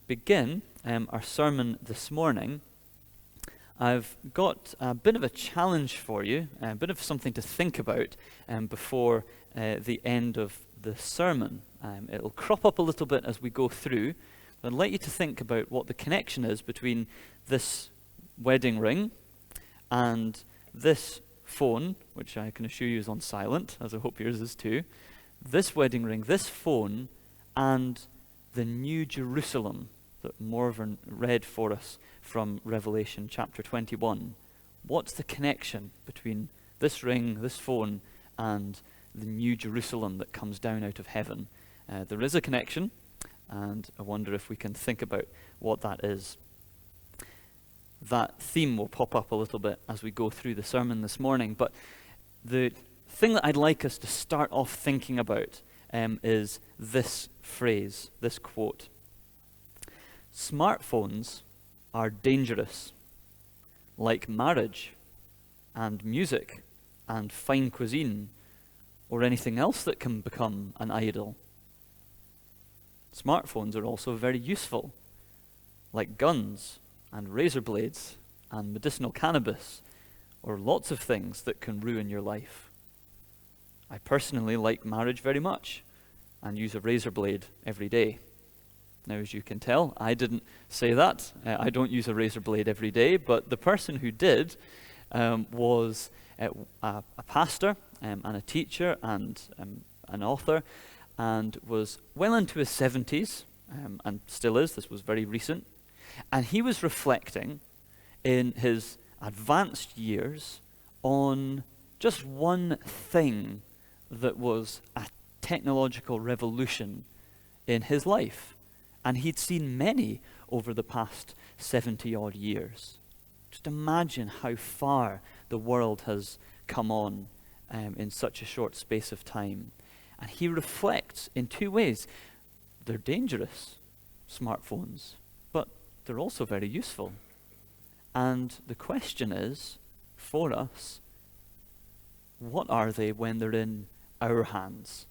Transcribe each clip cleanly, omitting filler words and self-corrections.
begin our sermon this morning, I've got a bit of a challenge for you, a bit of something to think about before the end of the sermon. It'll crop up a little bit as we go through, but I'd like you to think about what the connection is between this wedding ring and this phone, which I can assure you is on silent, as I hope yours is too. This wedding ring, this phone, and the New Jerusalem that Morven read for us from Revelation chapter 21. What's the connection between this ring, this phone, and the New Jerusalem that comes down out of heaven? There is a connection, and I wonder if we can think about what that is. That theme will pop up a little bit as we go through the sermon this morning, but the thing that I'd like us to start off thinking about is this phrase, this quote. Smartphones are dangerous, like marriage and music and fine cuisine or anything else that can become an idol. Smartphones are also very useful, like guns and razor blades and medicinal cannabis or lots of things that can ruin your life. I personally like marriage very much and use a razor blade every day. Now, as you can tell, I didn't say that. I don't use a razor blade every day, but the person who did was a pastor and a teacher and an author, and was well into his 70s, and still is. This was very recent. And he was reflecting in his advanced years on just one thing that was a technological revolution in his life. And he'd seen many over the past 70-odd years. Just imagine how far the world has come on in such a short space of time. And he reflects in two ways. They're dangerous, smartphones, but they're also very useful. And the question is, for us, what are they when they're in our hands?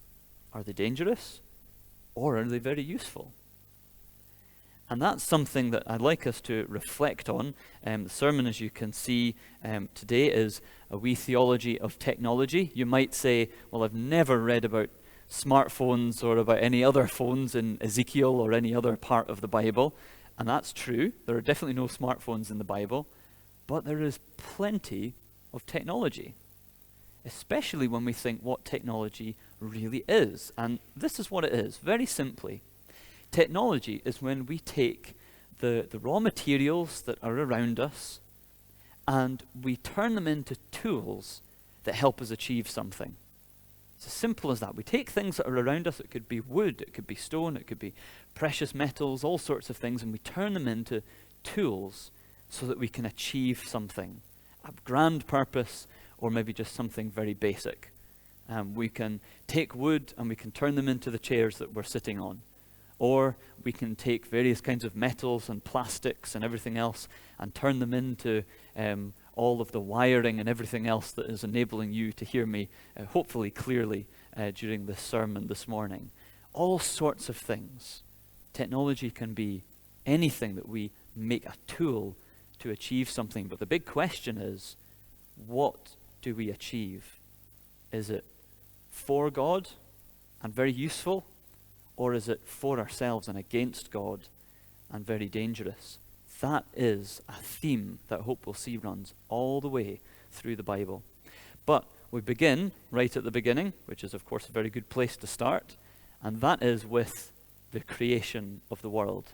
Are they dangerous, or are they very useful? And that's something that I'd like us to reflect on. The sermon, as you can see today, is a wee theology of technology. You might say, well, I've never read about smartphones or about any other phones in Ezekiel or any other part of the Bible. And that's true. There are definitely no smartphones in the Bible. But there is plenty of technology, especially when we think what technology really is. And this is what it is, very simply. Technology is when we take the raw materials that are around us and we turn them into tools that help us achieve something. It's as simple as that. We take things that are around us. It could be wood, it could be stone, it could be precious metals, all sorts of things, and we turn them into tools so that we can achieve something, a grand purpose, or maybe just something very basic. We can take wood and we can turn them into the chairs that we're sitting on. Or we can take various kinds of metals and plastics and everything else and turn them into all of the wiring and everything else that is enabling you to hear me hopefully clearly during this sermon this morning. All sorts of things. Technology can be anything that we make a tool to achieve something. But the big question is, what do we achieve? Is it for God and very useful? Or is it for ourselves and against God and very dangerous? That is a theme that I hope we'll see runs all the way through the Bible. But we begin right at the beginning, which is of course a very good place to start, and that is with the creation of the world.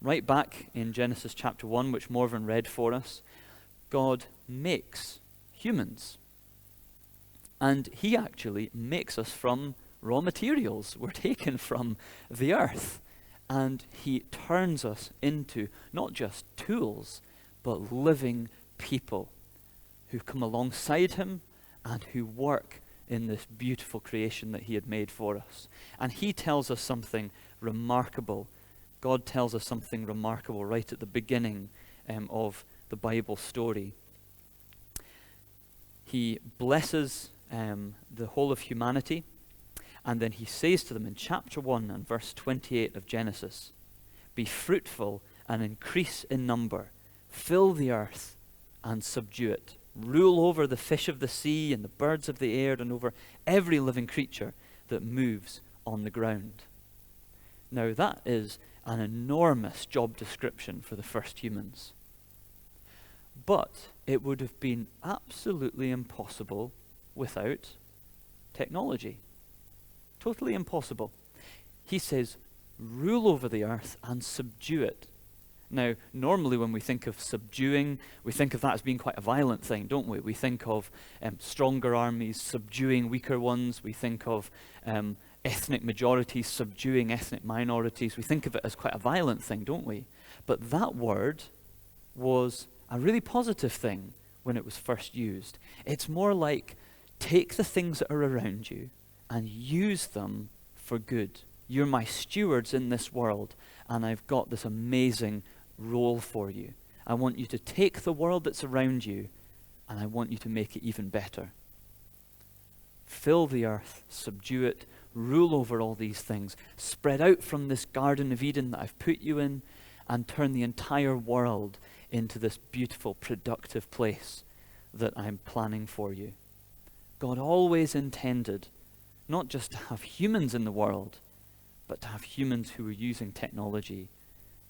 Right back in Genesis chapter 1, which Morven read for us, God makes humans. And he actually makes us from raw materials. We're taken from the earth. And he turns us into not just tools, but living people who come alongside him and who work in this beautiful creation that he had made for us. And he tells us something remarkable. God tells us something remarkable right at the beginning of the Bible story. He blesses the whole of humanity. And then he says to them in chapter 1 and verse 28 of Genesis, be fruitful and increase in number, fill the earth and subdue it, rule over the fish of the sea and the birds of the air and over every living creature that moves on the ground. Now that is an enormous job description for the first humans. But it would have been absolutely impossible without technology. Totally impossible. He says, rule over the earth and subdue it. Now, normally when we think of subduing, we think of that as being quite a violent thing, don't we? We think of stronger armies subduing weaker ones. We think of ethnic majorities subduing ethnic minorities. We think of it as quite a violent thing, don't we? But that word was a really positive thing when it was first used. It's more like, take the things that are around you and use them for good. You're my stewards in this world, and I've got this amazing role for you. I want you to take the world that's around you, and I want you to make it even better. Fill the earth, subdue it, rule over all these things, spread out from this Garden of Eden that I've put you in, and turn the entire world into this beautiful, productive place that I'm planning for you. God always intended not just to have humans in the world, but to have humans who were using technology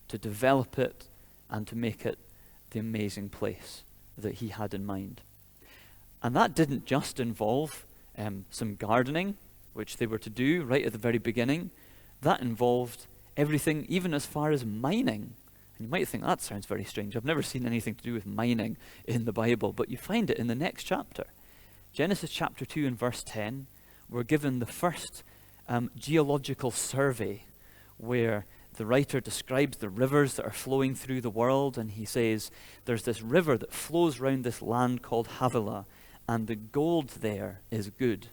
to develop it and to make it the amazing place that he had in mind. And that didn't just involve some gardening, which they were to do right at the very beginning. That involved everything, even as far as mining. And you might think, that sounds very strange. I've never seen anything to do with mining in the Bible, but you find it in the next chapter. Genesis chapter 2 and verse 10, we're given the first geological survey where the writer describes the rivers that are flowing through the world, and he says there's this river that flows round this land called Havilah, and the gold there is good.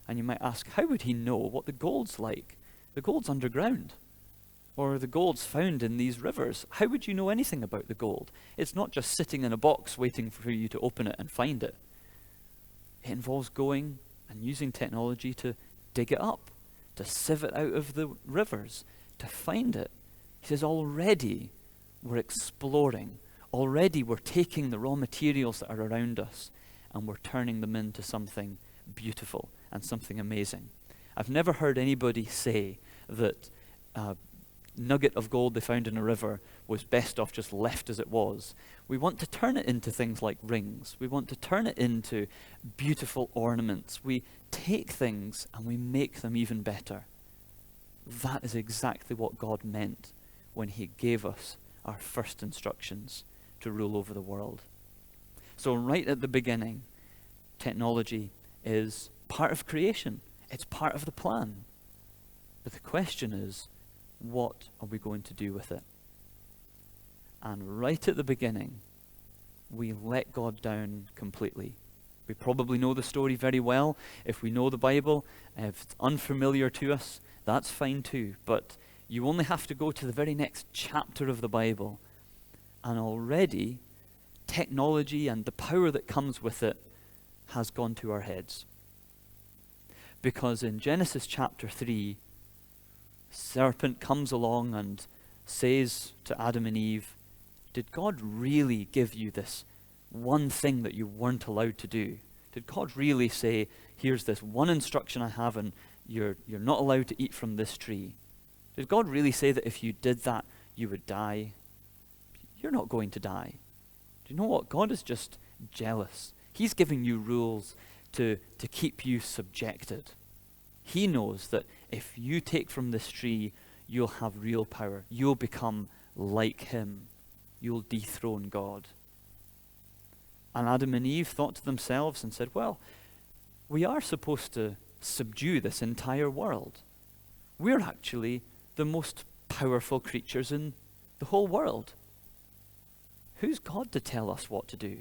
And you might ask, how would he know what the gold's like? The gold's underground, or the gold's found in these rivers. How would you know anything about the gold? It's not just sitting in a box waiting for you to open it and find it. It involves going and using technology to dig it up, to sieve it out of the rivers, to find it. He says already we're exploring, already we're taking the raw materials that are around us and we're turning them into something beautiful and something amazing. I've never heard anybody say that a nugget of gold they found in a river was best off just left as it was. We want to turn it into things like rings. We want to turn it into beautiful ornaments. We take things and we make them even better. That is exactly what God meant when he gave us our first instructions to rule over the world. So right at the beginning, technology is part of creation. It's part of the plan. But the question is, what are we going to do with it? And right at the beginning, we let God down completely. We probably know the story very well. If we know the Bible, if it's unfamiliar to us, that's fine too. But you only have to go to the very next chapter of the Bible, and already technology and the power that comes with it has gone to our heads. Because in Genesis chapter 3, serpent comes along and says to Adam and Eve, did God really give you this one thing that you weren't allowed to do? Did God really say, here's this one instruction I have and you're not allowed to eat from this tree? Did God really say that if you did that, you would die? You're not going to die. Do you know what? God is just jealous. He's giving you rules to keep you subjected. He knows that if you take from this tree, you'll have real power. You'll become like him. You'll dethrone God. And Adam and Eve thought to themselves and said, well, we are supposed to subdue this entire world. We're actually the most powerful creatures in the whole world. Who's God to tell us what to do?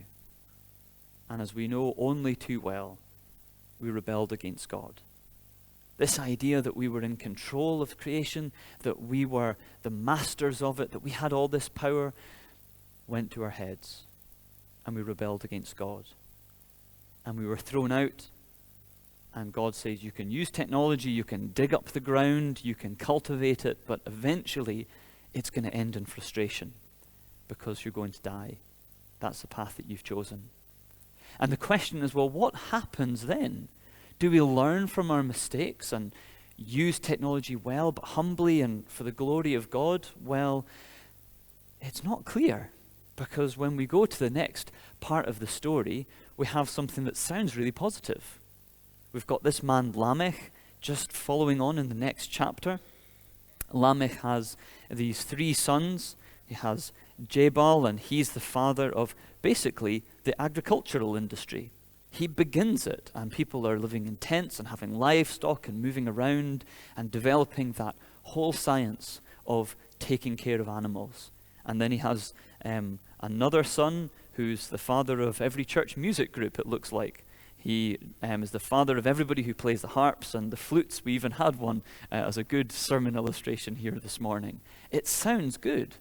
And as we know only too well, we rebelled against God. This idea that we were in control of creation, that we were the masters of it, that we had all this power, went to our heads, and we rebelled against God. And we were thrown out, and God says, you can use technology, you can dig up the ground, you can cultivate it, but eventually it's going to end in frustration because you're going to die. That's the path that you've chosen. And the question is, well, what happens then? Do we learn from our mistakes and use technology well, but humbly and for the glory of God? Well, it's not clear, because when we go to the next part of the story, we have something that sounds really positive. We've got this man Lamech just following on in the next chapter. Lamech has these 3 sons. He has Jabal, and he's the father of basically the agricultural industry. He begins it, and people are living in tents and having livestock and moving around and developing that whole science of taking care of animals. And then he has another son who's the father of every church music group, it looks like. He is the father of everybody who plays the harps and the flutes. We even had one as a good sermon illustration here this morning. It sounds good.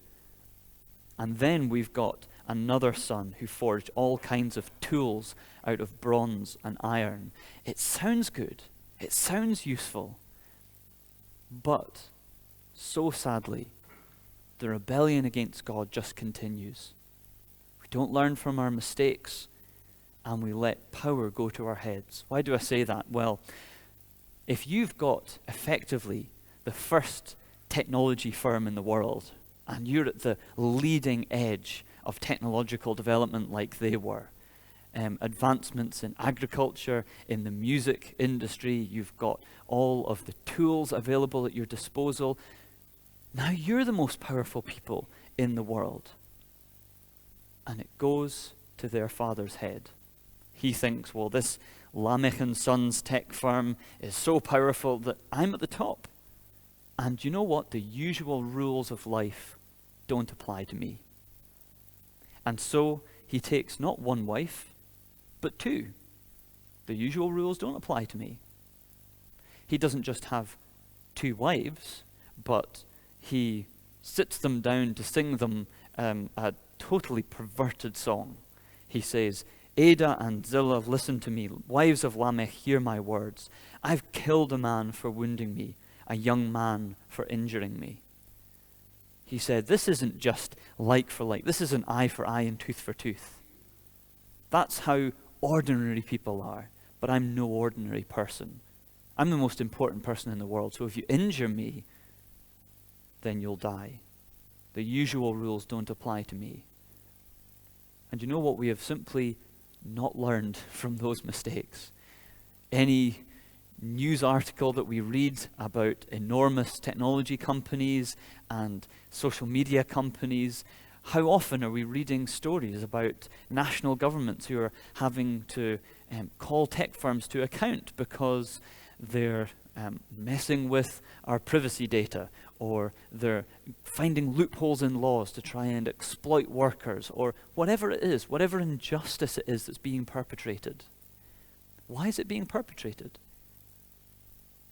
And then we've got another son who forged all kinds of tools out of bronze and iron. It sounds good. It sounds useful. But, so sadly, the rebellion against God just continues. We don't learn from our mistakes, and we let power go to our heads. Why do I say that? Well, if you've got effectively the first technology firm in the world, and you're at the leading edge of technological development like they were, advancements in agriculture, in the music industry, you've got all of the tools available at your disposal. Now you're the most powerful people in the world. And it goes to their father's head. He thinks, well, this Lamech and Sons tech firm is so powerful that I'm at the top. And you know what? The usual rules of life don't apply to me. And so he takes not 1 wife, but 2. The usual rules don't apply to me. He doesn't just have 2 wives, but he sits them down to sing them a totally perverted song. He says, Ada and Zillah, listen to me. Wives of Lamech, hear my words. I've killed a man for wounding me, a young man for injuring me. He said, this isn't just like for like. This isn't eye for eye and tooth for tooth. That's how ordinary people are. But I'm no ordinary person. I'm the most important person in the world. So if you injure me, then you'll die. The usual rules don't apply to me. And you know what? We have simply not learned from those mistakes. Any news article that we read about enormous technology companies and social media companies, how often are we reading stories about national governments who are having to call tech firms to account because they're messing with our privacy data, or they're finding loopholes in laws to try and exploit workers, or whatever it is, whatever injustice it is that's being perpetrated. Why is it being perpetrated?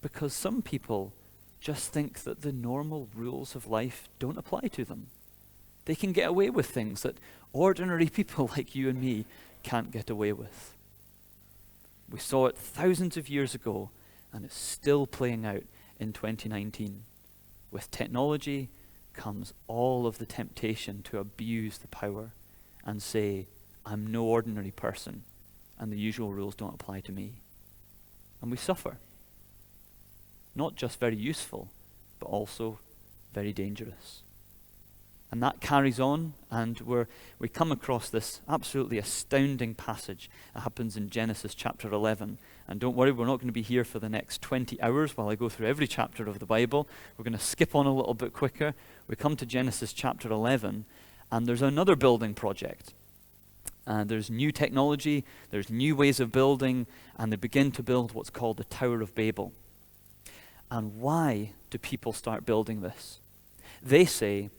Because some people just think that the normal rules of life don't apply to them. They can get away with things that ordinary people like you and me can't get away with. We saw it thousands of years ago, and it's still playing out in 2019. With technology comes all of the temptation to abuse the power and say, I'm no ordinary person, and the usual rules don't apply to me. And we suffer. Not just very useful, but also very dangerous. And that carries on, and we come across this absolutely astounding passage that happens in Genesis chapter 11. And don't worry, we're not going to be here for the next 20 hours while I go through every chapter of the Bible. We're going to skip on a little bit quicker. We come to Genesis chapter 11, and there's another building project. There's new technology, there's new ways of building, and they begin to build what's called the Tower of Babel. And why do people start building this? They say,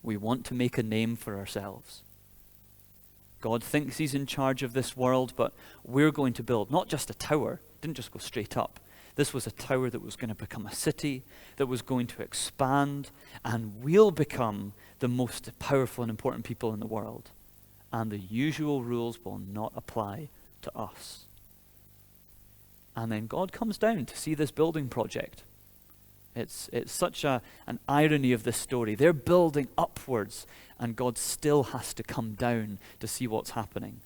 we want to make a name for ourselves. God thinks he's in charge of this world, but we're going to build not just a tower. It didn't just go straight up. This was a tower that was going to become a city, that was going to expand, and we'll become the most powerful and important people in the world. And the usual rules will not apply to us. And then God comes down to see this building project. It's such an irony of this story. They're building upwards, and God still has to come down to see what's happening.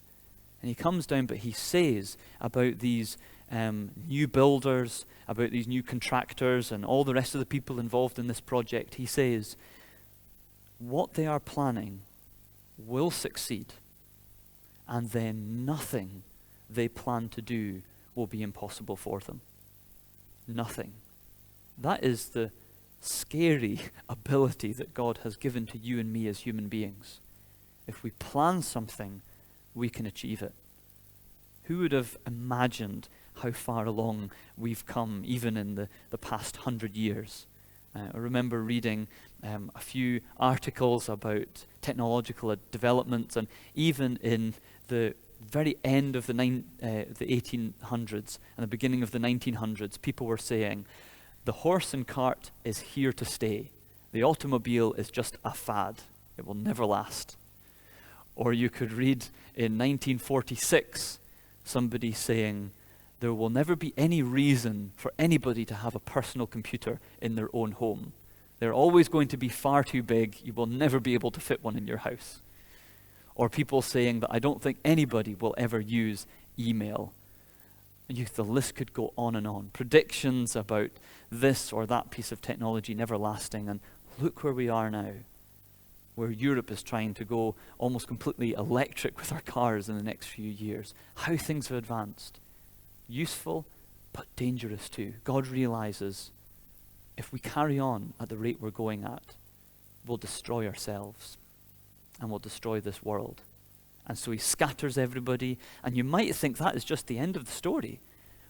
And he comes down, but he says about these new builders, about these new contractors, and all the rest of the people involved in this project, he says, what they are planning will succeed, and then nothing they plan to do will be impossible for them. Nothing. That is the scary ability that God has given to you and me as human beings. If we plan something, we can achieve it. Who would have imagined how far along we've come, even in the past 100 years? I remember reading a few articles about technological developments, and even in the very end of the 1800s and the beginning of the 1900s, people were saying, the horse and cart is here to stay. The automobile is just a fad. It will never last. Or you could read in 1946, somebody saying, there will never be any reason for anybody to have a personal computer in their own home. They're always going to be far too big. You will never be able to fit one in your house. Or people saying that I don't think anybody will ever use email. The list could go on and on. Predictions about this or that piece of technology never lasting. And look where we are now, where Europe is trying to go almost completely electric with our cars in the next few years. How things have advanced. Useful, but dangerous too. God realizes if we carry on at the rate we're going at, we'll destroy ourselves and we'll destroy this world. And so he scatters everybody, and you might think that is just the end of the story.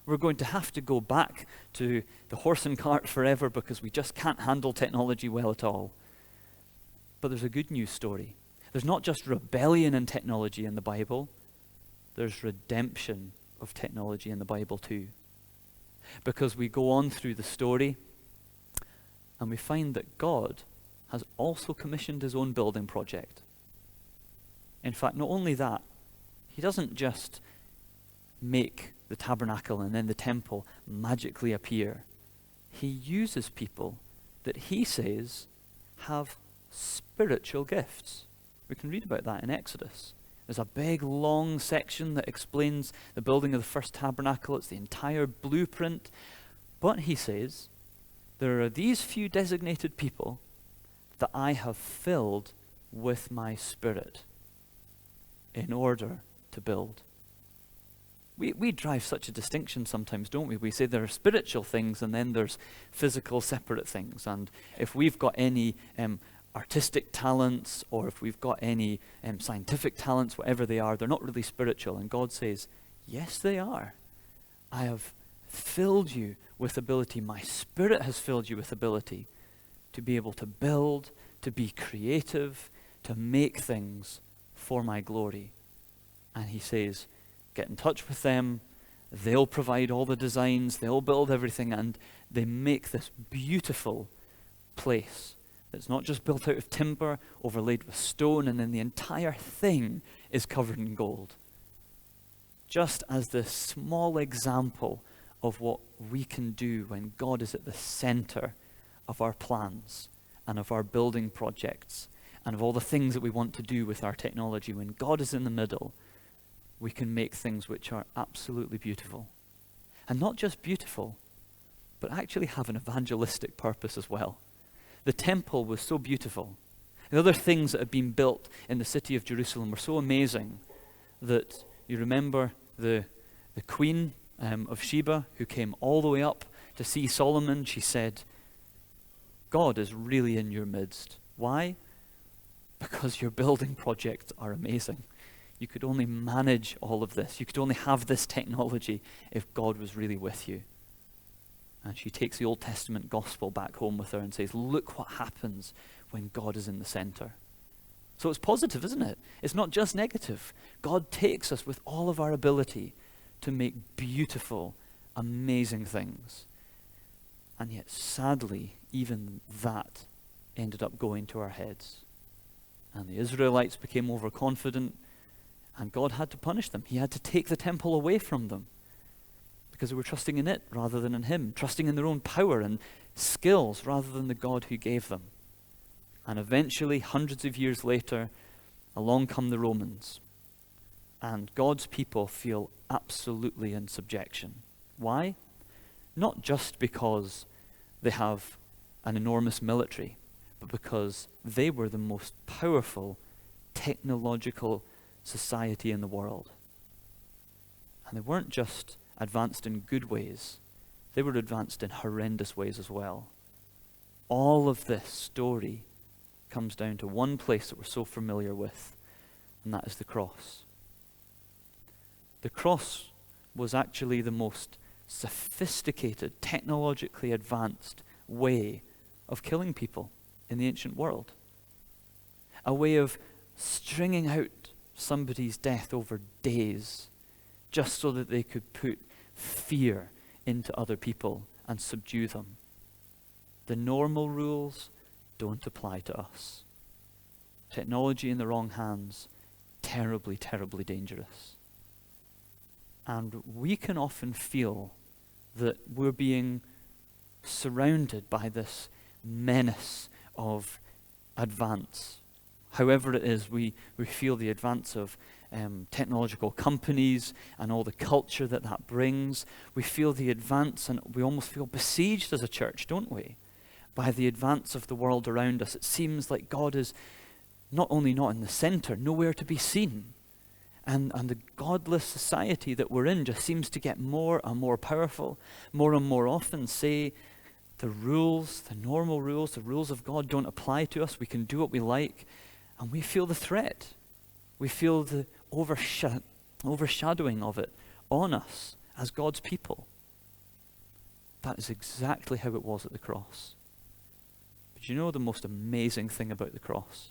We're going to have to go back to the horse and cart forever because we just can't handle technology well at all. But there's a good news story. There's not just rebellion in technology in the Bible, there's redemption of technology in the Bible too. Because we go on through the story and we find that God has also commissioned his own building project. In fact, not only that, he doesn't just make the tabernacle and then the temple magically appear. He uses people that he says have spiritual gifts. We can read about that in Exodus. There's a big, long section that explains the building of the first tabernacle. It's the entire blueprint. But he says, there are these few designated people that I have filled with my spirit in order to build. We drive such a distinction sometimes, don't we? We say there are spiritual things and then there's physical separate things. And if we've got any artistic talents or if we've got any scientific talents, whatever they are, they're not really spiritual. And God says, yes, they are. I have filled you with ability. My spirit has filled you with ability to be able to build, to be creative, to make things for my glory. And he says, get in touch with them. They'll provide all the designs. They'll build everything. And they make this beautiful place that's not just built out of timber, overlaid with stone, and then the entire thing is covered in gold. Just as this small example of what we can do when God is at the center of our plans and of our building projects and of all the things that we want to do with our technology. When God is in the middle, we can make things which are absolutely beautiful. And not just beautiful, but actually have an evangelistic purpose as well. The temple was so beautiful. The other things that had been built in the city of Jerusalem were so amazing that you remember the queen of Sheba who came all the way up to see Solomon. She said, God is really in your midst. Why? Because your building projects are amazing. You could only manage all of this. You could only have this technology if God was really with you. And she takes the Old Testament gospel back home with her and says, look what happens when God is in the center. So it's positive, isn't it? It's not just negative. God takes us with all of our ability to make beautiful, amazing things. And yet, sadly, even that ended up going to our heads. And the Israelites became overconfident, and God had to punish them. He had to take the temple away from them because they were trusting in it rather than in him, trusting in their own power and skills rather than the God who gave them. And eventually, hundreds of years later, along come the Romans, and God's people feel absolutely in subjection. Why? Not just because they have an enormous military, but because they were the most powerful technological society in the world. And they weren't just advanced in good ways, they were advanced in horrendous ways as well. All of this story comes down to one place that we're so familiar with, and that is the cross. The cross was actually the most sophisticated, technologically advanced way of killing people in the ancient world. A way of stringing out somebody's death over days just so that they could put fear into other people and subdue them. The normal rules don't apply to us. Technology in the wrong hands, terribly, terribly dangerous. And we can often feel that we're being surrounded by this menace of advance. However it is, we feel the advance of technological companies and all the culture that brings. We feel the advance, and we almost feel besieged as a church, don't we? By the advance of the world around us. It seems like God is not only not in the center, nowhere to be seen. And the godless society that we're in just seems to get more and more powerful, more and more often say the rules, the normal rules, the rules of God don't apply to us. We can do what we like, and we feel the threat. We feel the overshadowing of it on us as God's people. That is exactly how it was at the cross. But you know the most amazing thing about the cross?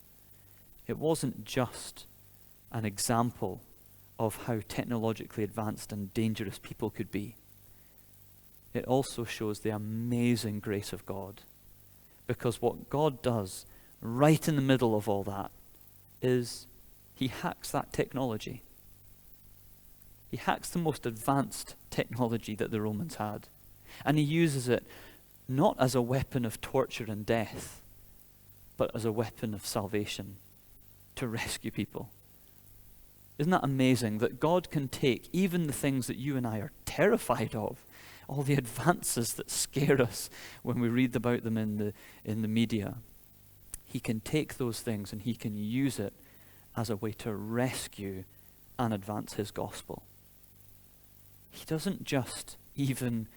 It wasn't just an example of how technologically advanced and dangerous people could be. It also shows the amazing grace of God. Because what God does right in the middle of all that is he hacks that technology. He hacks the most advanced technology that the Romans had. And he uses it not as a weapon of torture and death, but as a weapon of salvation to rescue people. Isn't that amazing that God can take even the things that you and I are terrified of, all the advances that scare us when we read about them in the media. He can take those things and he can use it as a way to rescue and advance his gospel. He doesn't just even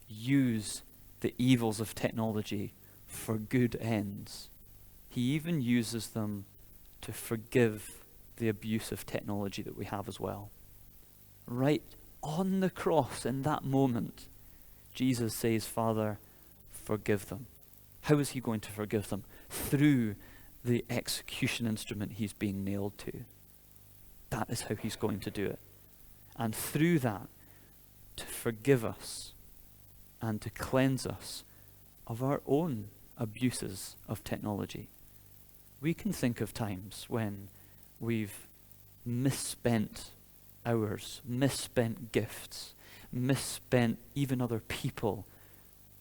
use the evils of technology for good ends. He even uses them to forgive the abuse of technology that we have as well. Right on the cross in that moment, Jesus says, Father, forgive them. How is he going to forgive them? Through the execution instrument he's being nailed to. That is how he's going to do it. And through that, to forgive us and to cleanse us of our own abuses of technology. We can think of times when we've misspent hours, misspent gifts, misspent even other people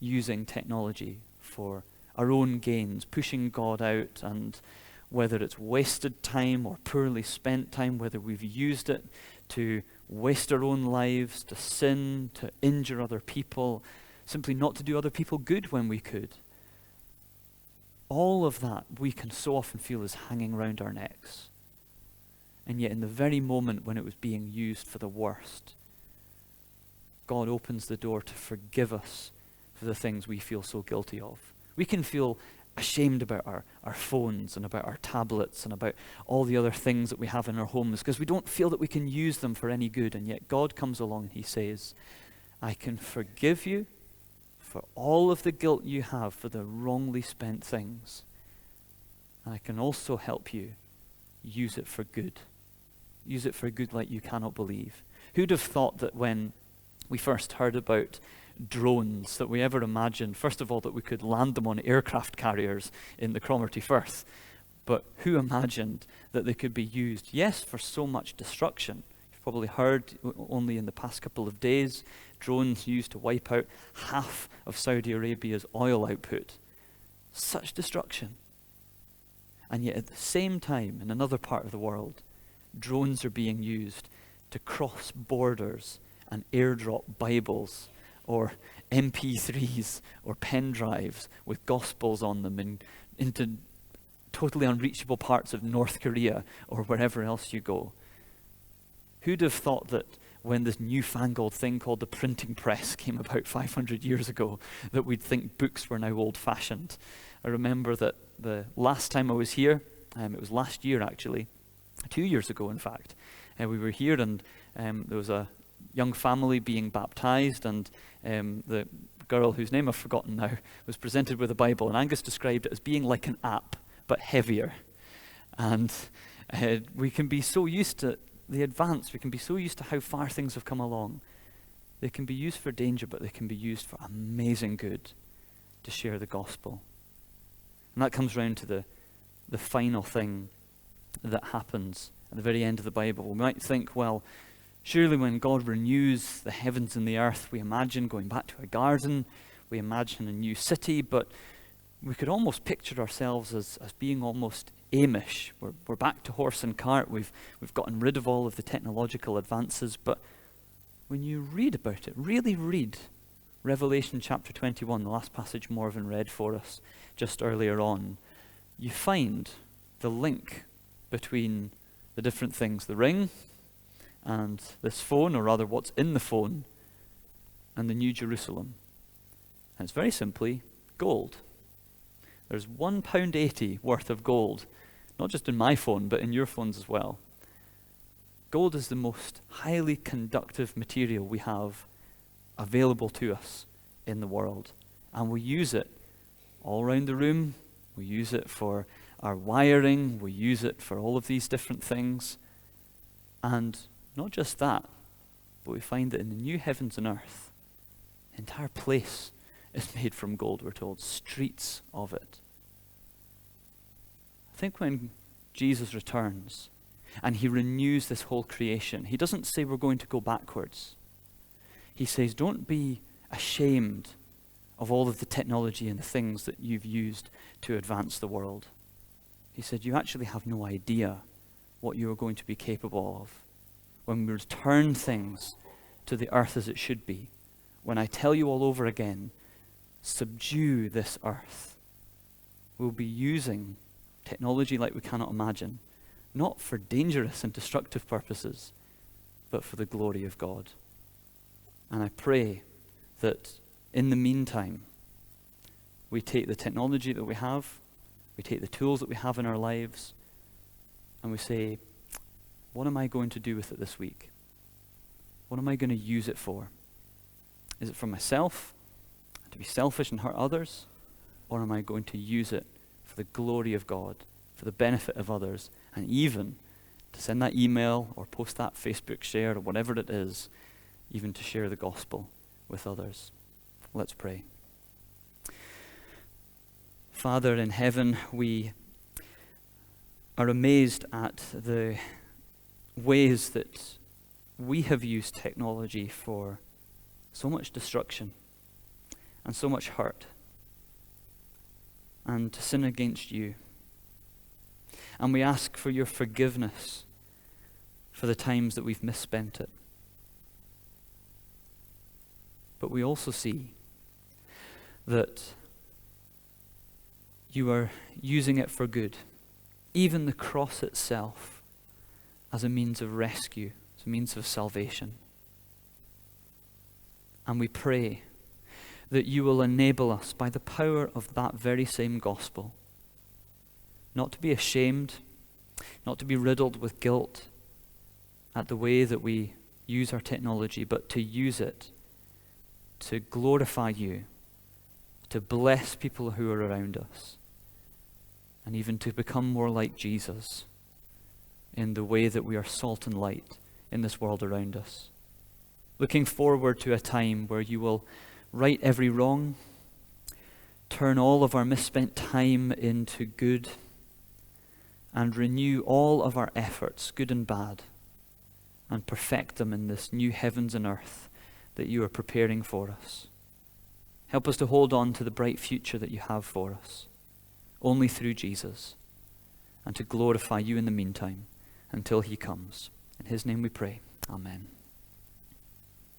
using technology for our own gains, pushing God out, and whether it's wasted time or poorly spent time, whether we've used it to waste our own lives, to sin, to injure other people, simply not to do other people good when we could. All of that we can so often feel is hanging around our necks. And yet in the very moment when it was being used for the worst, God opens the door to forgive us for the things we feel so guilty of. We can feel ashamed about our phones and about our tablets and about all the other things that we have in our homes because we don't feel that we can use them for any good. And yet God comes along and he says, I can forgive you for all of the guilt you have for the wrongly spent things. And I can also help you use it for good. Use it for good like you cannot believe. Who'd have thought that when we first heard about drones that we ever imagined, first of all, that we could land them on aircraft carriers in the Cromarty Firth, but who imagined that they could be used, yes, for so much destruction. probably heard only in the past couple of days, drones used to wipe out half of Saudi Arabia's oil output. Such destruction. And yet at the same time, in another part of the world, drones are being used to cross borders and airdrop Bibles or MP3s or pen drives with gospels on them into totally unreachable parts of North Korea or wherever else you go. Who'd have thought that when this newfangled thing called the printing press came about 500 years ago, that we'd think books were now old-fashioned? I remember that the last time I was here, it was last year actually, 2 years ago in fact, we were here and there was a young family being baptized, and the girl whose name I've forgotten now was presented with a Bible, and Angus described it as being like an app, but heavier. And we can be so used to the advance, we can be so used to how far things have come along. They can be used for danger, but they can be used for amazing good to share the gospel. And that comes round to the final thing that happens at the very end of the Bible. We might think, well, surely when God renews the heavens and the earth, we imagine going back to a garden, we imagine a new city, but we could almost picture ourselves as being almost Amish. We're back to horse and cart. We've gotten rid of all of the technological advances. But when you read about it, really read Revelation chapter 21, the last passage Morven read for us just earlier on, you find the link between the different things, the ring and this phone, or rather what's in the phone, and the New Jerusalem. And it's very simply gold. There's £1.80 worth of gold, not just in my phone, but in your phones as well. Gold is the most highly conductive material we have available to us in the world. And we use it all around the room. We use it for our wiring. We use it for all of these different things. And not just that, but we find that in the new heavens and earth, the entire place is made from gold, we're told, streets of it. I think when Jesus returns and he renews this whole creation, he doesn't say we're going to go backwards. He says, don't be ashamed of all of the technology and the things that you've used to advance the world. He said, you actually have no idea what you are going to be capable of when we return things to the earth as it should be. When I tell you all over again, subdue this earth. We'll be using technology like we cannot imagine, not for dangerous and destructive purposes, but for the glory of God. And I pray that in the meantime, we take the technology that we have, we take the tools that we have in our lives, and we say, what am I going to do with it this week? What am I going to use it for? Is it for myself, to be selfish and hurt others? Or am I going to use it for the glory of God, for the benefit of others, and even to send that email or post that Facebook share or whatever it is, even to share the gospel with others? Let's pray. Father in heaven, we are amazed at the ways that we have used technology for so much destruction and so much hurt, and to sin against you. And we ask for your forgiveness for the times that we've misspent it. But we also see that you are using it for good, even the cross itself, as a means of rescue, as a means of salvation. And we pray that you will enable us by the power of that very same gospel, not to be ashamed, not to be riddled with guilt at the way that we use our technology, but to use it to glorify you, to bless people who are around us, and even to become more like Jesus in the way that we are salt and light in this world around us. Looking forward to a time where you will right every wrong, turn all of our misspent time into good, and renew all of our efforts, good and bad, and perfect them in this new heavens and earth that you are preparing for us. Help us to hold on to the bright future that you have for us, only through Jesus, and to glorify you in the meantime until he comes. In his name we pray. Amen.